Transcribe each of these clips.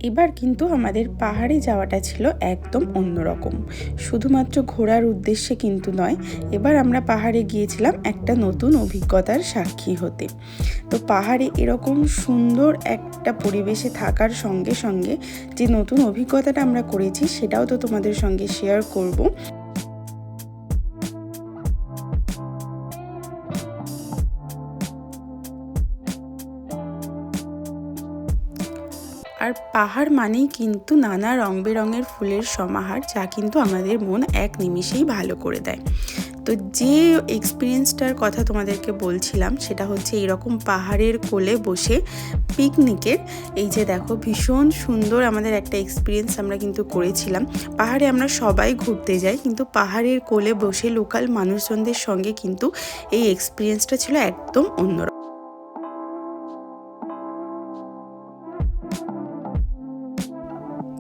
এবার কিন্তু আমাদের পাহাড়ে যাওয়াটা ছিল একদম অন্যরকম। শুধুমাত্র ঘোরার উদ্দেশ্যে কিন্তু নয়, এবার আমরা পাহাড়ে গিয়েছিলাম একটা নতুন অভিজ্ঞতার সাক্ষী হতে। তো পাহাড়ে এরকম সুন্দর একটা পরিবেশে থাকার সঙ্গে সঙ্গে যে নতুন অভিজ্ঞতাটা আমরা করেছি সেটাও তো তোমাদের সঙ্গে শেয়ার করব। আর পাহাড় মানেই কিন্তু নানা রং বেরঙের ফুলের সমাহার, যা কিন্তু আমাদের মন এক নিমিষেই ভালো করে দেয়। তো যে এক্সপিরিয়েন্সটার কথা তোমাদেরকে বলছিলাম সেটা হচ্ছে এরকম পাহাড়ের কোলে বসে পিকনিকের। এই যে দেখো, ভীষণ সুন্দর আমাদের একটা এক্সপিরিয়েন্স আমরা কিন্তু করেছিলাম। পাহাড়ে আমরা সবাই ঘুরতে যাই, কিন্তু পাহাড়ের কোলে বসে লোকাল মানুষজনদের সঙ্গে কিন্তু এই এক্সপিরিয়েন্সটা ছিল একদম অন্যরকম।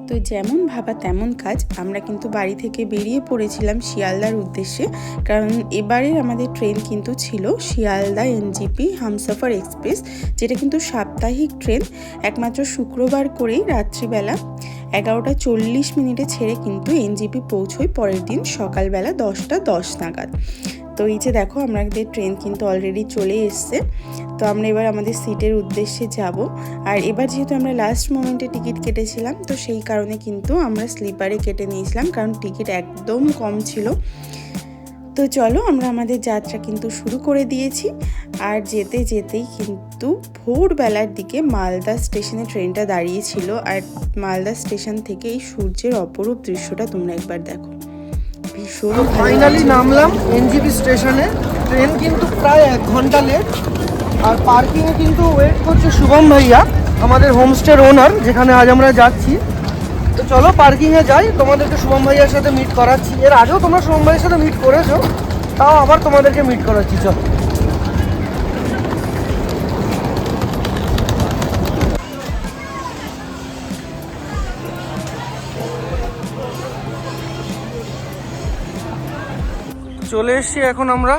তো যেমন ভাবা তেমন কাজ, আমরা কিন্তু বাড়ি থেকে বেরিয়ে পড়েছিলাম শিয়ালদার উদ্দেশ্যে, কারণ এবারের আমাদের ট্রেন কিন্তু ছিল শিয়ালদা এনজিপি হামসফর এক্সপ্রেস, যেটা কিন্তু সাপ্তাহিক ট্রেন। একমাত্র শুক্রবার করেই রাত্রিবেলা 11:40 ছেড়ে কিন্তু এনজিপি পৌঁছয় পরের দিন সকালবেলা 10:10 নাগাদ। তো এই যে দেখো, আমাদের ট্রেন কিন্তু অলরেডি চলে এসছে। তো আমরা এবার আমাদের সিটের উদ্দেশ্যে যাব। আর এবার যেহেতু আমরা লাস্ট মোমেন্টে টিকিট কেটেছিলাম, তো সেই কারণে কিন্তু আমরা স্লিপারে কেটে নিয়েছিলাম, কারণ টিকিট একদম কম ছিল। তো চলো, আমরা আমাদের যাত্রা কিন্তু শুরু করে দিয়েছি। আর যেতে যেতেই কিন্তু ভোরবেলার দিকে মালদা স্টেশনে ট্রেনটা দাঁড়িয়েছিল। আর মালদা স্টেশন থেকে এই সূর্যের অপরূপ দৃশ্যটা তোমরা একবার দেখো। ভীষণ ফাইনালি নামলাম এনজিপি স্টেশনে। ট্রেন কিন্তু প্রায় 1 ঘন্টা লেট। আর পার্কিংয়ে কিন্তু ওয়েট করছে শুভম ভাইয়া, আমাদের হোমস্টের ওনার, যেখানে আজ আমরা যাচ্ছি। তো চলো পার্কিংয়ে যাই, তোমাদেরকে শুভম ভাইয়ার সাথে মিট করাচ্ছি। এর আগেও তোমরা শুভম ভাইয়ের সাথে মিট করেছো, তাও আবার তোমাদেরকে মিট করাচ্ছি। চলো। চলে এসছি এখন আমরা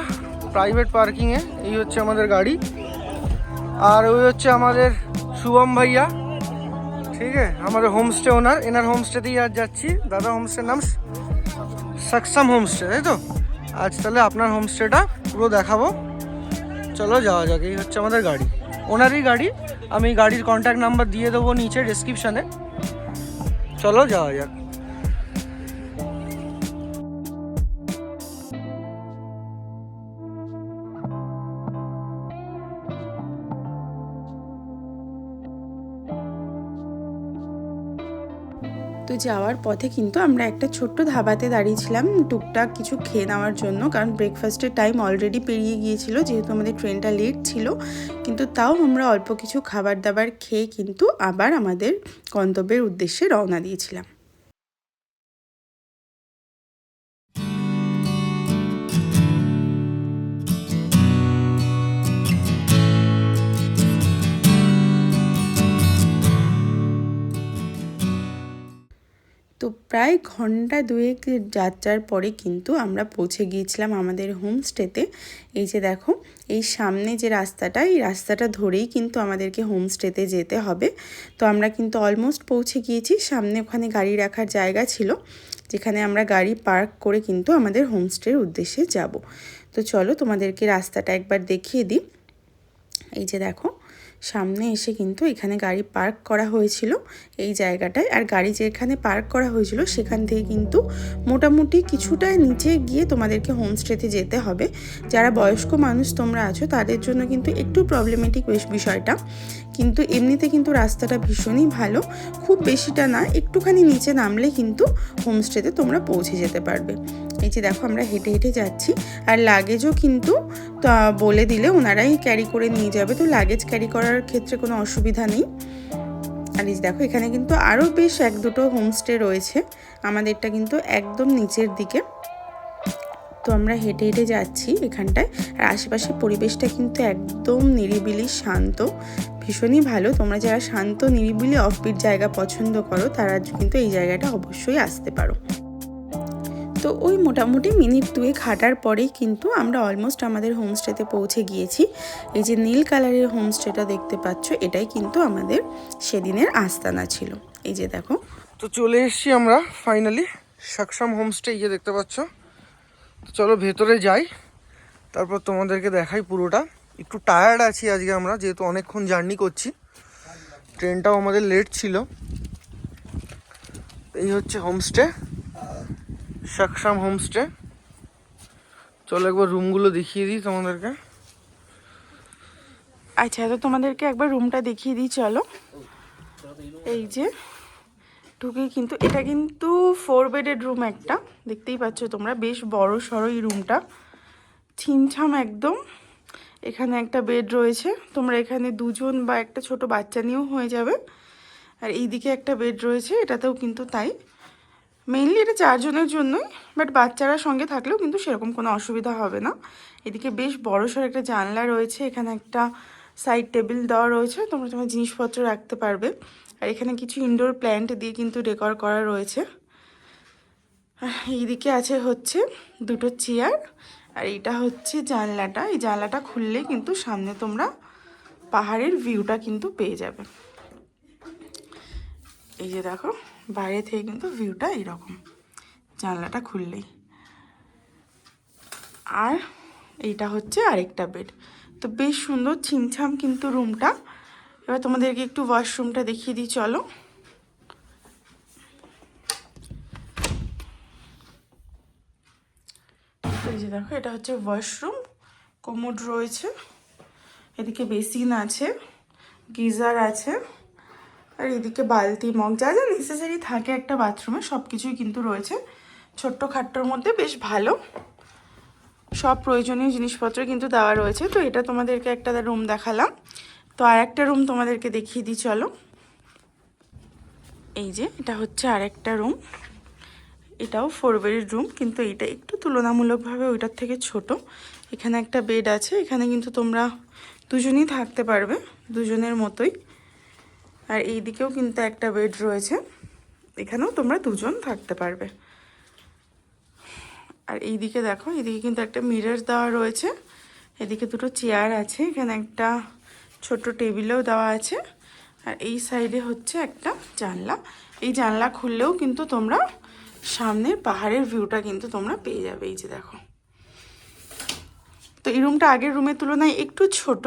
প্রাইভেট পার্কিংয়ে। এই হচ্ছে আমাদের গাড়ি, আর ওই হচ্ছে আমাদের শুভম ভাইয়া, ঠিক আছে, আমাদের হোমস্টে ওনার। এনার হোমস্টেতেই আজ যাচ্ছি। দাদা হোমস্টের নাম সাকসাম হোমস্টে, তাই তো? আজ তাহলে আপনার হোমস্টেটা পুরো দেখাবো। চলো যাওয়া যাক। এই হচ্ছে আমাদের গাড়ি, ওনারই গাড়ি। আমি গাড়ির কন্ট্যাক্ট নাম্বার দিয়ে দেবো নিচে ডেসক্রিপশানে। চলো যাওয়া যাক। তো যাওয়ার পথে কিন্তু আমরা একটা ছোট্ট ধাবাতে দাঁড়িয়েছিলাম টুকটাক কিছু খেয়ে নেওয়ার জন্য, কারণ ব্রেকফাস্টের টাইম অলরেডি পেরিয়ে গিয়েছিল, যেহেতু আমাদের ট্রেনটা লেট ছিল। কিন্তু তাও আমরা অল্প কিছু খাবার দাবার খেয়ে কিন্তু আবার আমাদের গন্তব্যের উদ্দেশ্যে রওনা দিয়েছিলাম। তো প্রায় ঘন্টা দুয়েক যাত্রার পরে কিন্তু আমরা পৌঁছে গিয়েছিলাম আমাদের হোমস্টেতে। এই যে দেখো, এই সামনে যে রাস্তাটা, এই রাস্তাটা ধরেই কিন্তু আমাদেরকে হোমস্টেতে যেতে হবে। তো আমরা কিন্তু অলমোস্ট পৌঁছে গিয়েছি। সামনে ওখানে গাড়ি রাখার জায়গা ছিল, যেখানে আমরা গাড়ি পার্ক করে কিন্তু আমাদের হোমস্টের উদ্দেশ্যে যাব। তো চলো তোমাদেরকে রাস্তাটা একবার দেখিয়ে দিই। এই যে দেখো, সামনে এসে কিন্তু এখানে গাড়ি পার্ক করা হয়েছিল এই জায়গাটায়। আর গাড়ি যেখানে পার্ক করা হয়েছিল সেখান থেকে কিন্তু মোটামুটি কিছুটা নিচে গিয়ে তোমাদেরকে হোমস্টেতে যেতে হবে। যারা বয়স্ক মানুষ তোমরা আছো তাদের জন্য কিন্তু একটু প্রবলেমেটিক বিষয়টা, কিন্তু এমনিতে কিন্তু রাস্তাটা ভীষণই ভালো। খুব বেশিটা না, একটুখানি নিচে নামলে কিন্তু হোমস্টেতে তোমরা পৌঁছে যেতে পারবে। এই যে দেখো, আমরা হেঁটে হেঁটে যাচ্ছি। আর লাগেজও কিন্তু বলে দিলে ওনারাই ক্যারি করে নিয়ে যাবে, তো লাগেজ ক্যারি করার ক্ষেত্রে কোনো অসুবিধা নেই। আর এই দেখো, এখানে কিন্তু আরও বেশ 1-2টো হোমস্টে রয়েছে। আমাদেরটা কিন্তু একদম নিচের দিকে। তো আমরা হেঁটে হেঁটে যাচ্ছি এখানটায়। আর আশেপাশের পরিবেশটা কিন্তু একদম নিরিবিলি শান্ত, ভীষণই ভালো। তোমরা যারা শান্ত নিরিবিলি অফবিট জায়গা পছন্দ করো তারা কিন্তু এই জায়গাটা অবশ্যই আসতে পারো। তো ওই মোটামুটি মিনিট 2 হাঁটার পরেই কিন্তু আমরা অলমোস্ট আমাদের হোমস্টেতে পৌঁছে গিয়েছি। এই যে নীল কালারের হোমস্টেটা দেখতে পাচ্ছ, এটাই কিন্তু আমাদের সেদিনের আস্তানা ছিল। এই যে দেখো। তো চলে এসেছি আমরা ফাইনালি সাকসাম হোমস্টে, ইয়ে দেখতে পাচ্ছ। তো চলো ভেতরে যাই, তারপর তোমাদেরকে দেখাই পুরোটা। একটু টায়ার্ড আছি আজকে আমরা, যেহেতু অনেকক্ষণ জার্নি করছি, ট্রেনটাও আমাদের লেট ছিল। এই হচ্ছে হোমস্টে, সাকসাম হোমস্টে। চলো একবার রুমগুলো দেখিয়ে দিই তোমাদেরকে। আচ্ছা, তো তোমাদেরকে একবার রুমটা দেখিয়ে দিই চলো। এই যে ঢুকে কিন্তু এটা কিন্তু 4 বেডের রুম একটা, দেখতেই পাচ্ছ তোমরা, বেশ বড় সড়ো এই রুমটা, ছিমছাম একদম। এখানে একটা বেড রয়েছে, তোমরা এখানে দুজন বা একটা ছোট বাচ্চা নিয়েও হয়ে যাবে। আর এইদিকে একটা বেড রয়েছে, এটাতেও কিন্তু তাই। মেইনলি এটা 4 জনের জন্যই, বাট বাচ্চারা সঙ্গে থাকলেও কিন্তু সেরকম কোনো অসুবিধা হবে না। এদিকে বেশ বড়সড় একটা জানলা রয়েছে, এখানে একটা সাইড টেবিল দেওয়া রয়েছে, তোমরা তোমার জিনিসপত্র রাখতে পারবে। আর এখানে কিছু ইনডোর প্ল্যান্ট দিয়ে কিন্তু ডেকোর করা রয়েছে। এইদিকে আছে হচ্ছে দুটো চেয়ার, আর এইটা হচ্ছে জানলাটা। এই জানলাটা খুললে কিন্তু সামনে তোমরা পাহাড়ের ভিউটা কিন্তু পেয়ে যাবে। এই যে দেখো, বাইরে থেকে কিন্তু ভিউটা এইরকম জানলাটা খুললেই। আর এইটা হচ্ছে আরেকটা বেড। তো বেশ সুন্দর ছিমছাম কিন্তু রুমটা। এবার তোমাদেরকে একটু ওয়াশরুমটা দেখিয়ে দিই চলো। এই যে দেখো, এটা হচ্ছে ওয়াশরুম, কোমোড রয়েছে, এদিকে বেসিন আছে, গিজার আছে, আর এদিকে বালতি মগ যা যা নেসেসারি থাকে একটা বাথরুমে সব কিছুই কিন্তু রয়েছে। ছোট্ট খাট্টোর মধ্যে বেশ ভালো, সব প্রয়োজনীয় জিনিসপত্র কিন্তু দেওয়া রয়েছে। তো এটা তোমাদেরকে একটা রুম দেখালাম, তো আর একটা রুম তোমাদেরকে দেখিয়ে দিই চলো। এই যে এটা হচ্ছে আরেকটা রুম, এটাও 4 বেডের রুম, কিন্তু এটা একটু তুলনামূলকভাবে ওইটার থেকে ছোট। এখানে একটা বেড আছে, এখানে কিন্তু তোমরা দুজনই থাকতে পারবে, দুজনের মতোই। আর এই দিকেও কিন্তু একটা বেড রয়েছে, এখানেও তোমরা দুজন থাকতে পারবে। আর এই দিকে দেখো, এদিকে কিন্তু একটা মিরর দেওয়া রয়েছে, এদিকে দুটো চেয়ার আছে, এখানে একটা ছোট টেবিলও দেওয়া আছে। আর এই সাইডে হচ্ছে একটা জানলা, এই জানলা খুললেও কিন্তু তোমরা সামনের পাহাড়ের ভিউটা কিন্তু তোমরা পেয়ে যাবে। এই যে দেখো, তো এই রুমটা আগের রুমের তুলনায় একটু ছোট।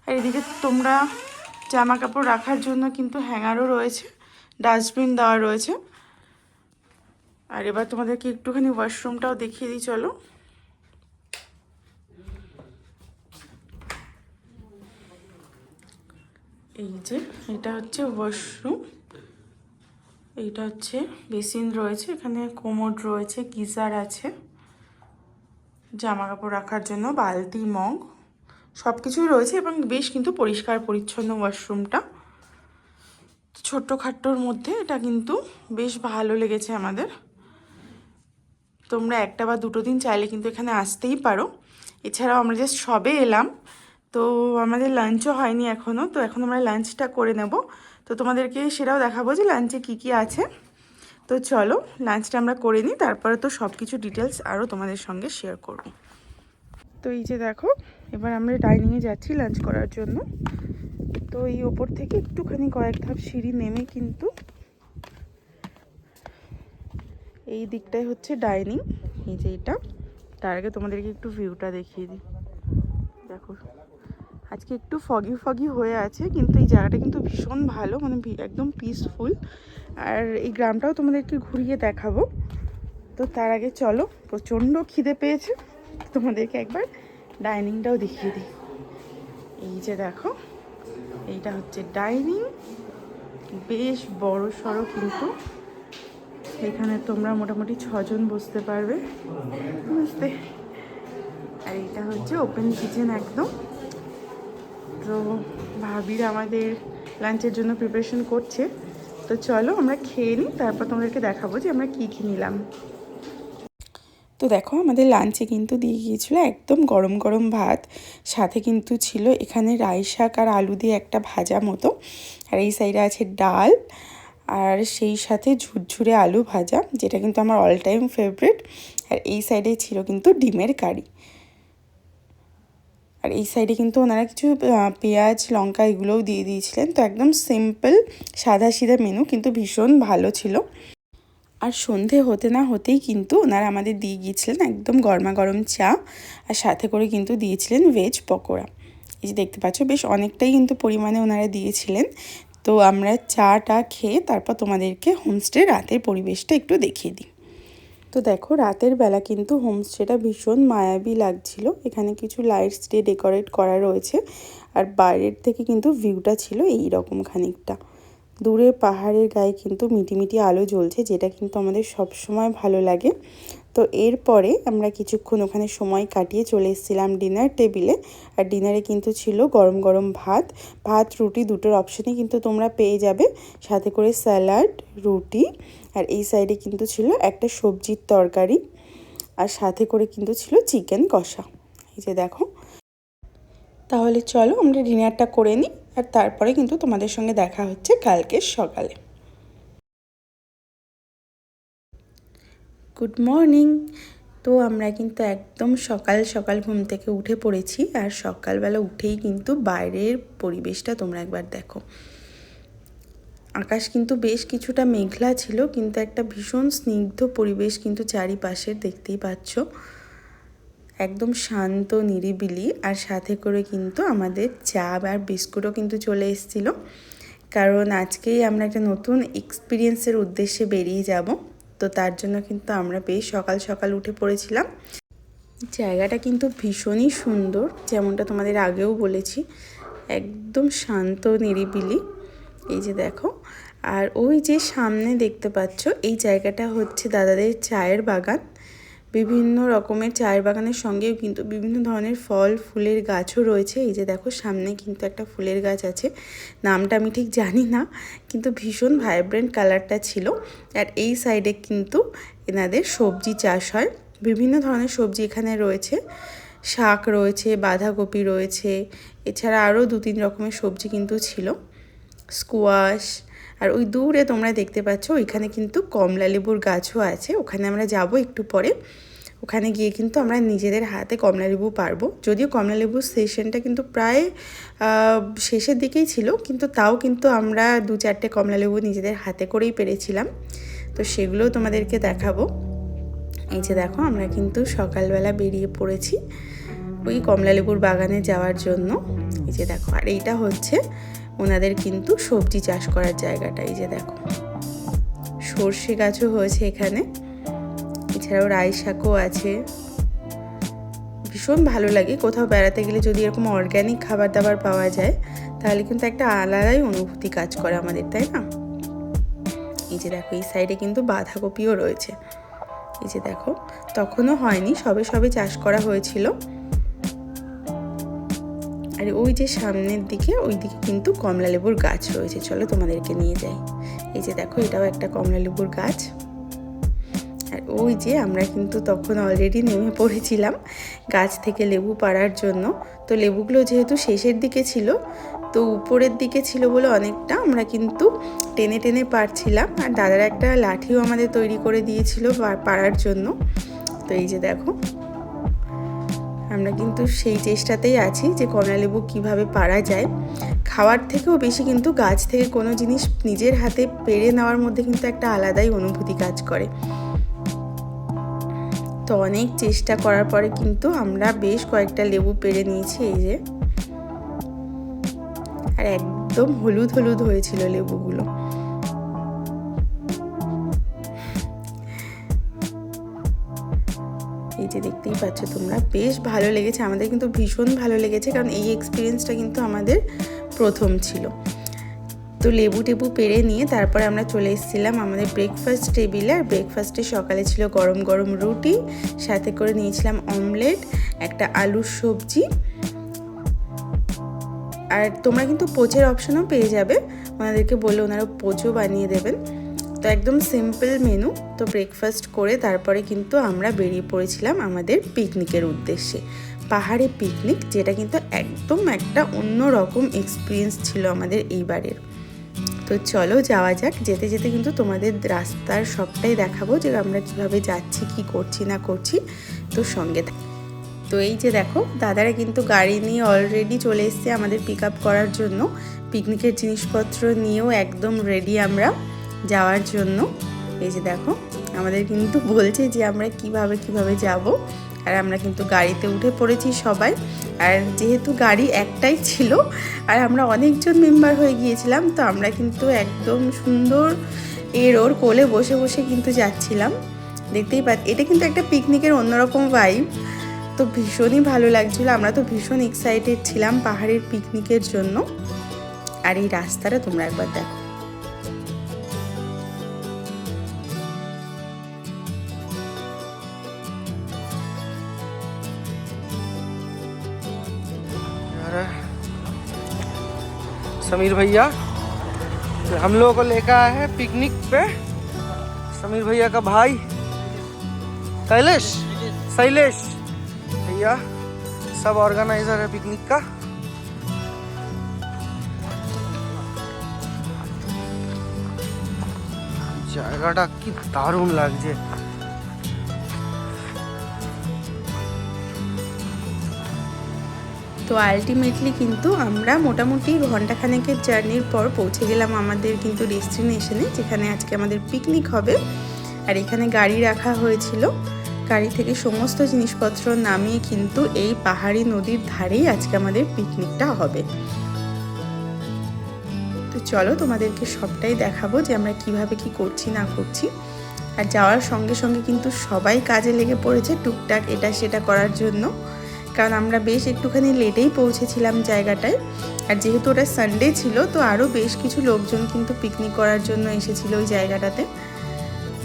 আর এদিকে তোমরা জামা কাপড় রাখার জন্য কিন্তু হ্যাঙ্গারও রয়েছে, ডাস্টবিন দেওয়া রয়েছে। আর এবার তোমাদেরকে একটুখানি ওয়াশরুমটাও দেখিয়ে দিই চলো। এই যে এটা হচ্ছে ওয়াশরুম, এইটা হচ্ছে বেসিন রয়েছে, এখানে কোমোড রয়েছে, গিজার আছে, জামা কাপড় রাখার জন্য বালতি মগ সব কিছুই রয়েছে, এবং বেশ কিন্তু পরিষ্কার পরিচ্ছন্ন ওয়াশরুমটা। ছোট্ট খাট্টোর মধ্যে এটা কিন্তু বেশ ভালো লেগেছে আমাদের। তোমরা একটা বা দুটো দিন চাইলে কিন্তু এখানে আসতেই পারো। এছাড়াও আমরা জাস্ট সবে এলাম, তো আমাদের লাঞ্চও হয়নি এখনও, তো এখন আমরা লাঞ্চটা করে নেব। তো তোমাদেরকে সেটাও দেখাবো যে লাঞ্চে কী কী আছে। তো চলো লাঞ্চটা আমরা করে নিই, তারপরে তো সব কিছু ডিটেলস আরও তোমাদের সঙ্গে শেয়ার করব। তো এই যে দেখো, এবার আমরা ডাইনিংয়ে যাচ্ছি লাঞ্চ করার জন্য। তো এই ওপর থেকে একটুখানি কয়েক ধাপ সিঁড়ি নেমে কিন্তু এই দিকটাই হচ্ছে ডাইনিং। এই যে এটা, তার আগে তোমাদেরকে একটু ভিউটা দেখিয়ে দিই। দেখো আজকে একটু ফগি ফগি হয়ে আছে, কিন্তু এই জায়গাটা কিন্তু ভীষণ ভালো, মানে একদম পিসফুল। আর এই গ্রামটাও তোমাদেরকে ঘুরিয়ে দেখাবো। তো তার আগে চলো, প্রচণ্ড খিদে পেয়েছে, তোমাদেরকে একবার ডাইনিংটাও দেখিয়ে দিই। এই যে দেখো, এইটা হচ্ছে ডাইনিং, বেশ বড় সড়ো কিন্তু। এখানে তোমরা মোটামুটি 6 জন বসতে পারবে বুঝতে। আর এইটা হচ্ছে ওপেন কিচেন একদম। তো ভাবিরা আমাদের লাঞ্চের জন্য প্রিপারেশন করছে, তো চলো আমরা খেয়ে নিই, তারপর তোমাদেরকে দেখাবো যে আমরা কী কী নিলাম। তো দেখো আমাদের লাঞ্চে কিন্তু দিয়ে গিয়েছিলো একদম গরম গরম ভাত, সাথে কিন্তু ছিল এখানে রাই শাক আর আলু দিয়ে একটা ভাজা মতো, আর এই সাইডে আছে ডাল, আর সেই সাথে ঝুরঝুরে আলু ভাজা, যেটা কিন্তু আমার অল টাইম ফেভারিট। আর এই সাইডে ছিল কিন্তু ডিমের কারি। আর এই সাইডে কিন্তু ওনারা কিছু পেঁয়াজ লঙ্কা এগুলোও দিয়ে দিয়েছিলেন। তো একদম সিম্পল সাদাসিধা মেনু, কিন্তু ভীষণ ভালো ছিল। আর সন্ধে হতে না হতেই কিন্তু ওনারা আমাদের দিয়ে গিয়েছিলেন একদম গরমা গরম চা, আর সাথে করে কিন্তু দিয়েছিলেন ভেজ পকোড়া। এই যে দেখতে পাচ্ছ বেশ অনেকটাই কিন্তু পরিমাণে ওনারা দিয়েছিলেন। তো আমরা চাটা খেয়ে তারপর তোমাদেরকে হোমস্টে রাতের পরিবেশটা একটু দেখিয়ে দিই। তো দেখো রাতের বেলা কিন্তু হোমস্টেটা ভীষণ মায়াবী লাগছিল। এখানে কিছু লাইটস দিয়ে ডেকোরেট করা রয়েছে, আর বাইরের থেকে কিন্তু ভিউটা ছিল এই রকম খানিকটা। দূরে পাহাড়ের গায়ে কিন্তু মিটিমিটি আলো জ্বলছে, যেটা কিন্তু আমাদের সব সময় ভালো লাগে। তো এরপরে আমরা কিছুক্ষণ ওখানে সময় কাটিয়ে চলে এসেছিলাম ডিনার টেবিলে। আর ডিনারে কিন্তু ছিল গরম গরম ভাত রুটি দুটোর অপশানই কিন্তু তোমরা পেয়ে যাবে, সাথে করে স্যালাড, রুটি, আর এই সাইডে কিন্তু ছিল একটা সবজির তরকারি, আর সাথে করে কিন্তু ছিল চিকেন কষা। এই যে দেখো। তাহলে চলো আমরা ডিনারটা করে নিই, আর তারপরে কিন্তু তোমাদের সঙ্গে দেখা হচ্ছে কালকে সকালে। Good morning. তো আমরা কিন্তু একদম সকাল সকাল ঘুম থেকে উঠে পড়েছি, আর সকালবেলা উঠেই কিন্তু বাইরের পরিবেশটা তোমরা একবার দেখো। আকাশ কিন্তু বেশ কিছুটা মেঘলা ছিল, কিন্তু একটা ভীষণ স্নিগ্ধ পরিবেশ কিন্তু চারিপাশের, দেখতেই পাচ্ছ। একদম শান্ত নিরিবিলি, আর সাথে করে কিন্তু আমাদের চা আর বিস্কুটও কিন্তু চলে এসেছিল, কারণ আজকেই আমরা একটা নতুন এক্সপিরিয়েন্সের উদ্দেশ্যে বেরিয়ে যাব। তো তার জন্য কিন্তু আমরা বেশ সকাল সকাল উঠে পড়েছিলাম। জায়গাটা কিন্তু ভীষণই সুন্দর, যেমনটা তোমাদের আগেও বলেছি, একদম শান্ত নিরিবিলি। এই যে দেখো, আর ওই যে সামনে দেখতে পাচ্ছ এই জায়গাটা হচ্ছে দাদাদের চায়ের বাগান। বিভিন্ন রকমের চায়ের বাগানের সঙ্গেও কিন্তু বিভিন্ন ধরনের ফল ফুলের গাছও রয়েছে। এই যে দেখো সামনে কিন্তু একটা ফুলের গাছ আছে, নামটা আমি ঠিক জানি না, কিন্তু ভীষণ ভাইব্রেন্ট কালারটা ছিল। আর এই সাইডে কিন্তু এনাদের সবজি চাষ হয়, বিভিন্ন ধরনের সবজি এখানে রয়েছে, শাক রয়েছে, বাঁধাকপি রয়েছে, এছাড়া আরও 2-3 রকমের সবজি কিন্তু ছিল, স্কোয়াশ। আর ওই দূরে তোমরা দেখতে পাচ্ছ ওইখানে কিন্তু কমলা লেবুর গাছও আছে, ওখানে আমরা যাব একটু পরে। ওখানে গিয়ে কিন্তু আমরা নিজেদের হাতে কমলা লেবু পারবো, যদিও কমলা লেবুর সেশনটা কিন্তু প্রায় শেষের দিকেই ছিল, কিন্তু তাও কিন্তু আমরা 2-4টে কমলা লেবু নিজেদের হাতে করেই পেরেছিলাম। তো সেগুলোও তোমাদেরকে দেখাবো। এই যে দেখো আমরা কিন্তু সকালবেলা বেরিয়ে পড়েছি ওই কমলা লেবুর বাগানে যাওয়ার জন্য। এই যে দেখো, আর এইটা হচ্ছে ওনাদের কিন্তু সবজি চাষ করার জায়গাটা। এই যে দেখো সর্ষে গাছও হয়েছে এখানে, এছাড়াও রাই শাকও আছে। ভীষণ ভালো লাগে কোথাও বেড়াতে গেলে যদি এরকম অর্গ্যানিক খাবার দাবার পাওয়া যায়, তাহলে কিন্তু একটা আলাদাই অনুভূতি কাজ করে আমাদের, তাই না? এই যে দেখো এই সাইডে কিন্তু বাঁধাকপিও রয়েছে। এই যে দেখো তখনও হয়নি, সবে সবে চাষ করা হয়েছিল। আর ওই যে সামনের দিকে ওই দিকে কিন্তু কমলা লেবুর গাছ রয়েছে, চলো তোমাদেরকে নিয়ে যাই। এই যে দেখো এটাও একটা কমলা লেবুর গাছ। আর ওই যে আমরা কিন্তু তখন অলরেডি নেমে পড়েছিলাম গাছ থেকে লেবু পাড়ার জন্য। তো লেবুগুলো যেহেতু শেষের দিকে ছিল, তো উপরের দিকে ছিল বলে অনেকটা আমরা কিন্তু টেনে টেনে পারছিলাম, আর দাদারা একটা লাঠিও আমাদের তৈরি করে দিয়েছিল পাড়ার জন্য। তো এই যে দেখো আমরা কিন্তু সেই চেষ্টাতেই আছি যে কমলা লেবু কীভাবে পাড়া যায়। খাওয়ার থেকেও বেশি কিন্তু গাছ থেকে কোনো জিনিস নিজের হাতে পেড়ে নেওয়ার মধ্যে কিন্তু একটা আলাদাই অনুভূতি কাজ করে। তো অনেক চেষ্টা করার পরে কিন্তু আমরা বেশ কয়েকটা লেবু পেড়ে নিয়েছি। এই যে, আর একদম হলুদ হলুদ হয়েছিল লেবুগুলো। এই যে দেখতেই পাচ্ছ তোমরা, বেশ ভালো লেগেছে, আমাদের কিন্তু ভীষণ ভালো লেগেছে, কারণ এই এক্সপিরিয়েন্সটা কিন্তু আমাদের প্রথম ছিল। তো লেবু টেবু পেড়ে নিয়ে তারপরে আমরা চলে এসেছিলাম আমাদের ব্রেকফাস্ট টেবিলে। আর ব্রেকফাস্টে সকালে ছিল গরম গরম রুটি, সাথে করে নিয়েছিলাম অমলেট, একটা আলুর সবজি, আর তোমরা কিন্তু পোচের অপশনও পেয়ে যাবে, ওনাদেরকে বললে ওনারা পোচও বানিয়ে দেবেন। তো একদম সিম্পল মেনু। তো ব্রেকফাস্ট করে তারপরে কিন্তু আমরা বেরিয়ে পড়েছিলাম আমাদের পিকনিকের উদ্দেশ্যে, পাহাড়ে পিকনিক, যেটা কিন্তু একদম একটা অন্য রকম এক্সপিরিয়েন্স ছিল আমাদের এইবারের। তো চলো যাওয়া যাক। যেতে যেতে কিন্তু তোমাদের রাস্তার সবটাই দেখাবো, যে আমরা কিভাবে যাচ্ছি, কি করছি না করছি, তো সঙ্গে। তো এই যে দেখো দাদারা কিন্তু গাড়ি নিয়ে অলরেডি চলে এসছে আমাদের পিক আপ করার জন্য। পিকনিকের জিনিসপত্র নিয়েও একদম রেডি আমরা যাওয়ার জন্য। এই যে দেখো আমাদের কিন্তু বলছে যে আমরা কিভাবে যাব। আর আমরা কিন্তু গাড়িতে উঠে পড়েছি সবাই। আর যেহেতু গাড়ি একটাই ছিল আর আমরা অনেকজন মেম্বার হয়ে গিয়েছিলাম, তো আমরা কিন্তু একদম সুন্দর ওর কোলে বসে বসে কিন্তু যাচ্ছিলাম। দেখতেই পাচ্ছি এটা কিন্তু একটা পিকনিকের অন্যরকম ভাইব। তো ভীষণই ভালো লাগছিল, আমরা তো ভীষণ এক্সাইটেড ছিলাম পাহাড়ের পিকনিকের জন্য। আর এই রাস্তাটা তোমরা একবার দেখো। समीर भैया हम लोगों को लेकर आए हैं पिकनिक पे। समीर भैया का भाई शैलेश भैया सब ऑर्गेनाइजर है पिकनिक का। জায়গাটা কি দারুণ লাগছে। তো আলটিমেটলি কিন্তু আমরা মোটামুটি ঘন্টাখানেকের জার্নির পর পৌঁছে গেলাম আমাদের কিন্তু ডেস্টিনেশনে, যেখানে আজকে আমাদের পিকনিক হবে। আর এখানে গাড়ি রাখা হয়েছিল, গাড়ি থেকে সমস্ত জিনিসপত্র নামিয়ে কিন্তু এই পাহাড়ি নদীর ধারেই আজকে আমাদের পিকনিকটা হবে। তো চলো তোমাদেরকে সবটাই দেখাবো যে আমরা কিভাবে কি করছি না করছি। আর যাওয়ার সঙ্গে সঙ্গে কিন্তু সবাই কাজে লেগে পড়েছে টুকটাক এটা সেটা করার জন্য, কারণ আমরা বেশ একটুখানি লেটেই পৌঁছেছিলাম জায়গাটায়। আর যেহেতু ওটা সানডে ছিল, তো আরও বেশ কিছু লোকজন কিন্তু পিকনিক করার জন্য এসেছিল ওই জায়গাটাতে।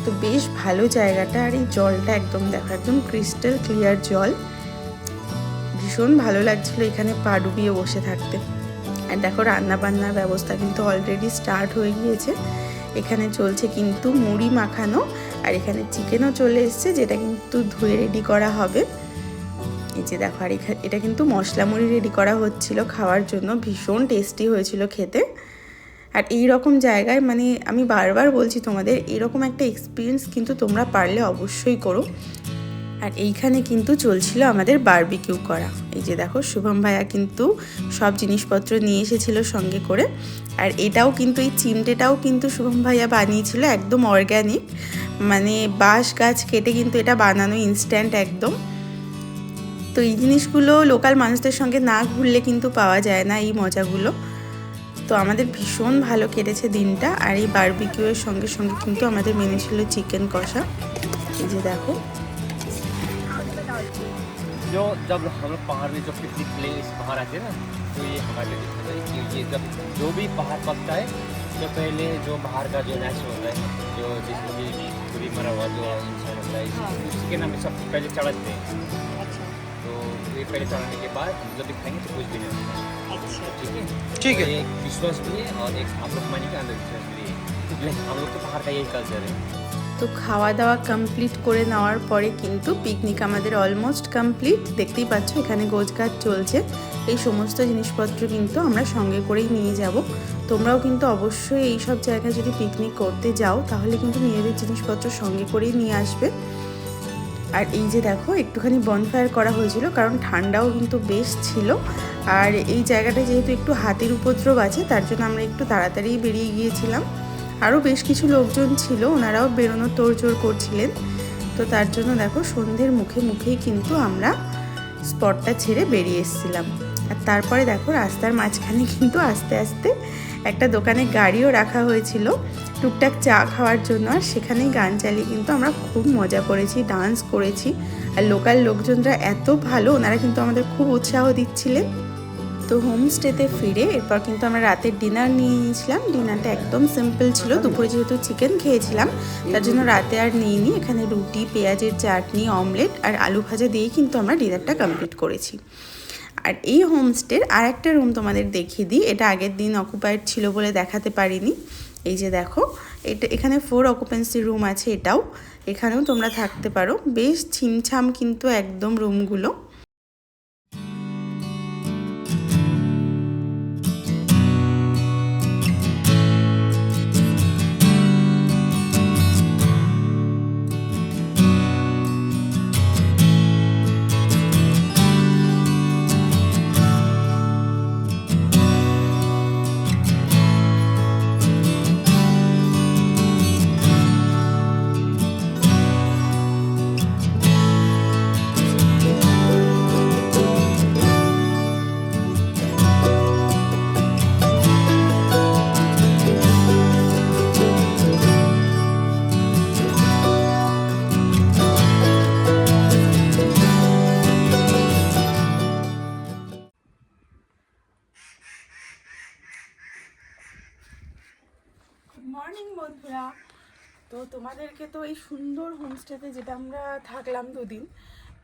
তো বেশ ভালো জায়গাটা। আর এই জলটা একদম দেখো, একদম ক্রিস্টাল ক্লিয়ার জল, ভীষণ ভালো লাগছিল এখানে পা ডুবিয়ে বসে থাকতে। আর দেখো রান্না বান্নার ব্যবস্থা কিন্তু অলরেডি স্টার্ট হয়ে গিয়েছে। এখানে চলছে কিন্তু মুড়ি মাখানো, আর এখানে চিকেনও চলে এসছে, যেটা কিন্তু ধুয়ে রেডি করা হবে। এই যে দেখো, আর এটা কিন্তু মশলা মুড়ি রেডি করা হচ্ছিল খাওয়ার জন্য, ভীষণ টেস্টি হয়েছিল খেতে। আর এই রকম জায়গায় মানে আমি বারবার বলছি তোমাদের, এরকম একটা এক্সপিরিয়েন্স কিন্তু তোমরা পারলে অবশ্যই করো। আর এইখানে কিন্তু চলছিল আমাদের বারবিকিউ করা। এই যে দেখো শুভম ভাইয়া কিন্তু সব জিনিসপত্র নিয়ে এসেছিল সঙ্গে করে। আর এটাও কিন্তু এই চিমটেটাও কিন্তু শুভম ভাইয়া বানিয়েছিল একদম অর্গ্যানিক, মানে বাঁশ গাছ কেটে কিন্তু এটা বানানো ইনস্ট্যান্ট একদম। তো এই জিনিসগুলো লোকাল মানুষদের সঙ্গে না ঘুরলে কিন্তু পাওয়া যায় না এই মজাগুলো। তো আমাদের ভীষণ ভালো কেটেছে দিনটা। আর এই বারবিকিউয়ের সঙ্গে সঙ্গে কিন্তু আমাদের মেনু ছিল চিকেন কষা। এই যে দেখো, जो जब हम लोग पहाड़ में जो पिकनिक प्लेस पहाड़ आते हैं ना, तो ये हमारे लिए दिखता है कि ये जब जो भी पहाड़ पकता है तो पहले जो बाहर का जो नेचुरल होता है, जो जैसे कि पूरी मरा हुआ जो इंसान होता है, उसी के नाम पे सब पहले चढ़ाते हैं। तो ये पहले चढ़ाने के बाद जब भी खाएंगे तो कुछ भी नहीं होता। अच्छा, ठीक है। एक विश्वास भी है और एक आप लोग मानिए का अंधविश्वास भी है। हम लोग तो पहाड़ का यही कल्चर है। তো খাওয়া দাওয়া কমপ্লিট করে নেওয়ার পরে কিন্তু পিকনিক আমাদের অলমোস্ট কমপ্লিট। দেখতেই পাচ্ছ এখানে গোছগাছ চলছে। এই সমস্ত জিনিসপত্র কিন্তু আমরা সঙ্গে করেই নিয়ে যাব। তোমরাও কিন্তু অবশ্যই এই সব জায়গায় যদি পিকনিক করতে যাও তাহলে কিন্তু নিজেদের জিনিসপত্র সঙ্গে করেই নিয়ে আসবে। আর এই যে দেখো একটুখানি বনফায়ার করা হয়েছিল, কারণ ঠান্ডাও কিন্তু বেশ ছিল। আর এই জায়গাটা যেহেতু একটু হাতির উপদ্রব আছে, তার জন্য আমরা একটু তাড়াতাড়ি বেরিয়ে গিয়েছিলাম। আরও বেশ কিছু লোকজন ছিল, ওনারাও বেরোনোর তোড়জোড় করছিলেন। তো তার জন্য দেখো সন্ধ্যের মুখেই কিন্তু আমরা স্পটটা ছেড়ে বেরিয়ে এসেছিলাম। আর তারপরে দেখো রাস্তার মাঝখানে কিন্তু আস্তে আস্তে একটা দোকানে গাড়িও রাখা হয়েছিল টুকটাক চা খাওয়ার জন্য। আর সেখানেই গান চালিয়ে কিন্তু আমরা খুব মজা করেছি, ডান্স করেছি। আর লোকাল লোকজনরা এত ভালো, ওনারা কিন্তু আমাদের খুব উৎসাহ দিচ্ছিলেন। তো হোমস্টেতে ফিরে এরপর কিন্তু আমরা রাতের ডিনার নিয়ে নিয়েছিলাম। ডিনারটা একদম সিম্পল ছিল, দুপুরে যেহেতু চিকেন খেয়েছিলাম তার জন্য রাতে আর নিইনি। এখানে রুটি, পেঁয়াজের চাটনি, অমলেট আর আলু ভাজা দিয়েই কিন্তু আমরা ডিনারটা কমপ্লিট করেছি। আর এই হোমস্টের আর একটা রুম তোমাদের দেখিয়ে দিই, এটা আগের দিন অকুপাইড ছিল বলে দেখাতে পারিনি। এই যে দেখো, এখানে 4 অকুপেন্সি রুম আছে, এখানেও তোমরা থাকতে পারো। বেশ ছিমছাম কিন্তু একদম রুমগুলো। মর্নিং বন্ধুরা। তো তোমাদেরকে তো এই সুন্দর হোমস্টেতে যেটা আমরা থাকলাম 2 দিন,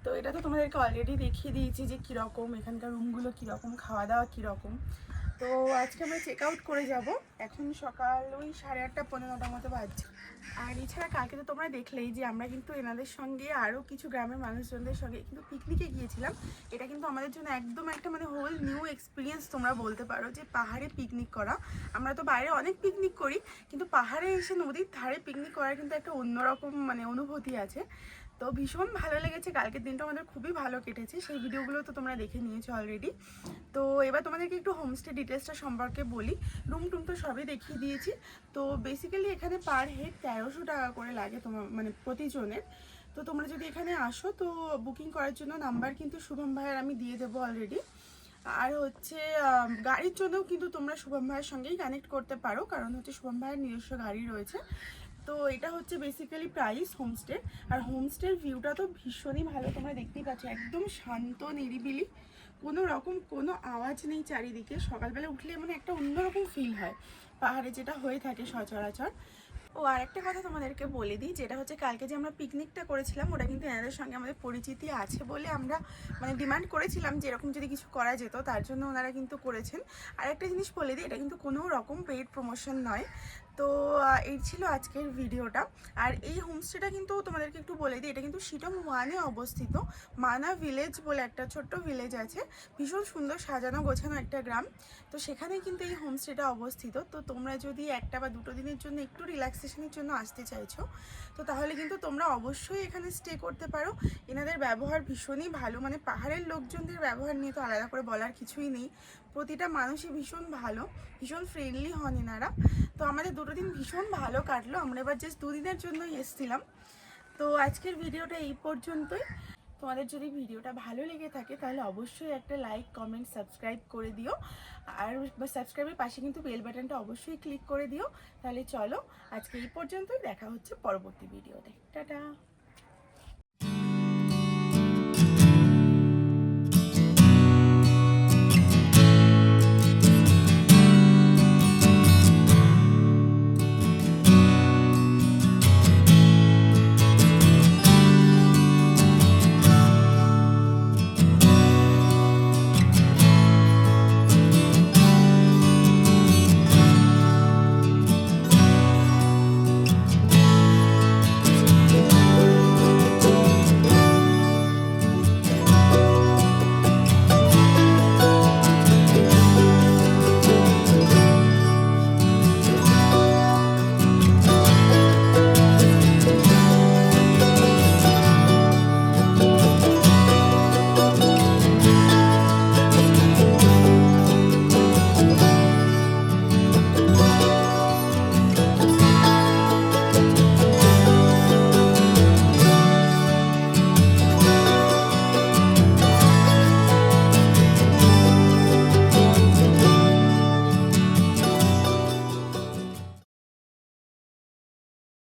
তো এটা তো তোমাদেরকে অলরেডি দেখিয়ে দিয়েছি যে কীরকম এখানকার রুমগুলো, কীরকম খাওয়া দাওয়া কীরকম। তো আজকে আমরা চেক আউট করে যাব। এখন সকাল ওই 8:30 পৌনে 9টার মতো বাজছে। আর এছাড়া কালকে তো তোমরা দেখলেই যে আমরা কিন্তু এনাদের সঙ্গে আরও কিছু গ্রামের মানুষজনদের সঙ্গে কিন্তু পিকনিকে গিয়েছিলাম। এটা কিন্তু আমাদের জন্য একদম একটা মানে হোল নিউ এক্সপিরিয়েন্স তোমরা বলতে পারো, যে পাহাড়ে পিকনিক করা। আমরা তো বাইরে অনেক পিকনিক করি, কিন্তু পাহাড়ে এসে নদীর ধারে পিকনিক করার কিন্তু একটা অন্যরকম মানে অনুভূতি আছে। তো ভীষণ ভালো লেগেছে, কালকের দিনটা আমাদের খুবই ভালো কেটেছে। সেই ভিডিওগুলো তো তোমরা দেখে নিয়েছো অলরেডি। তো এবার তোমাদেরকে একটু হোমস্টে ডিটেলসটা সম্পর্কে বলি। রুম টুম তো সবই দেখিয়ে দিয়েছি। তো বেসিক্যালি এখানে পার হেড 1300 টাকা করে লাগে তোমার মানে প্রতিজনের। তো তোমরা যদি এখানে আসো তো বুকিং করার জন্য নাম্বার কিন্তু শুভম ভাইয়ের আমি দিয়ে দেবো অলরেডি। আর হচ্ছে গাড়ির জন্যও কিন্তু তোমরা শুভম ভাইয়ের সঙ্গেই কানেক্ট করতে পারো, কারণ হচ্ছে শুভম ভাইয়ের নিজস্ব গাড়ি রয়েছে। তো এটা হচ্ছে বেসিক্যালি প্রাইস হোমস্টে। আর হোমস্টের ভিউটা তো ভীষণই ভালো, তোমরা দেখতেই পাচ্ছ, একদম শান্ত নিরিবিলি, কোনো রকম কোনো আওয়াজ নেই চারিদিকে। সকালবেলা উঠলে মানে একটা অন্যরকম ফিল হয় পাহাড়ে যেটা হয়ে থাকে সচরাচর। ও আর একটা কথা তোমাদেরকে বলে দিই, যেটা হচ্ছে কালকে যে আমরা পিকনিকটা করেছিলাম ওটা কিন্তু এনাদের সঙ্গে আমাদের পরিচিতি আছে বলে আমরা মানে ডিমান্ড করেছিলাম যে এরকম যদি কিছু করা যেত, তার জন্য ওনারা কিন্তু করেছেন। আর একটা জিনিস বলে দিই, এটা কিন্তু কোনো রকম পেইড প্রমোশন নয়। তো এই ছিল আজকের ভিডিওটা। আর এই হোমস্টেটা কিন্তু তোমাদেরকে একটু বলে দিই, এটা কিন্তু শিটং 1-এ অবস্থিত। মানা ভিলেজ বলে একটা ছোট্ট ভিলেজ আছে, ভীষণ সুন্দর সাজানো গোছানো একটা গ্রাম। তো সেখানেই কিন্তু এই হোমস্টেটা অবস্থিত। তো তোমরা যদি 1 বা 2 দিনের জন্য একটু রিল্যাক্সেশনের জন্য আসতে চাইছো, তো তাহলে কিন্তু তোমরা অবশ্যই এখানে স্টে করতে পারো। এনাদের ব্যবহার ভীষণই ভালো, মানে পাহাড়ের লোকজনদের ব্যবহার নিয়ে তো আলাদা করে বলার কিছুই নেই। প্রতিটা মানুষই ভীষণ ভালো, ভীষণ ফ্রেন্ডলি হন এনারা। তো আমাদের 2 দিন ভীষণ ভালো কাটলো। আমরা এবার জাস্ট 2 দিনের জন্যই এসেছিলাম। তো আজকের ভিডিওটা এই পর্যন্তই। তোমাদের যদি ভিডিওটা ভালো লেগে থাকে তাহলে অবশ্যই একটা লাইক, কমেন্ট, সাবস্ক্রাইব করে দিও। আর সাবস্ক্রাইবের পাশে কিন্তু বেল বাটনটা অবশ্যই ক্লিক করে দিও। তাহলে চলো আজকে এই পর্যন্তই, দেখা হচ্ছে পরবর্তী ভিডিওতে। টাটা।